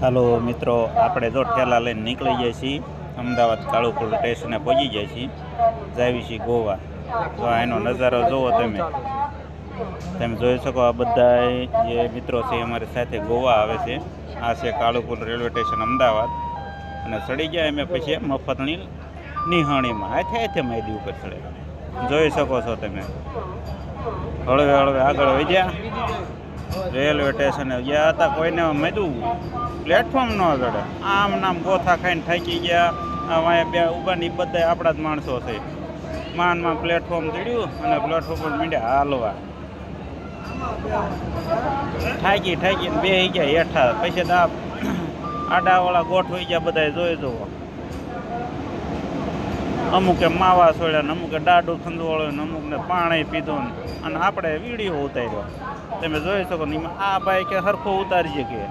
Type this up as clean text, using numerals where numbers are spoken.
હાલો મિત્રો, આપણે જો ઠેલા લઈને નીકળી જઈએ છીએ અમદાવાદ કાળુપુર સ્ટેશને પહોંચી જાય છીએ, જાવી છીએ ગોવા. તો એનો નજારો જુઓ તમે જોઈ શકો. આ બધા જે મિત્રો છે અમારી સાથે ગોવા આવે છે. આ છે કાળુપુર રેલવે સ્ટેશન અમદાવાદ, અને ચડી ગયા અમે પછી મફતની નિહાણીમાં હાથે માયદી ઉપર ચડે જોઈ શકો છો તમે. હળવે હળવે આગળ વધ્યા રેલવે સ્ટેશને ગયા હતા. કોઈને મેદું પ્લેટફોર્મ ન ચડે, આમ નામ ગોથા ખાઈને થાકી ગયા. અહીંયા બે ઊભાની બધા આપણા જ માણસો છે. માનમાં પ્લેટફોર્મ ચડ્યું અને પ્લેટફોર્મ પર મીંડ્યા હાલવા. થાકીને બેસી ગયા હેઠા. પછી તો આડાવાળા ગોઠવાઈ ગયા બધા જોઈ જુઓ. અમુકે માવા છોડ્યા ને અમુકે ડાડું ખંદવાળ્યું ને અમુકને પાણી પીધું અને આપણે વિડીયો ઉતાર્યો. તમે જોઈ શકો ને આ ભાઈ કે સરખો ઉતારી શકીએ.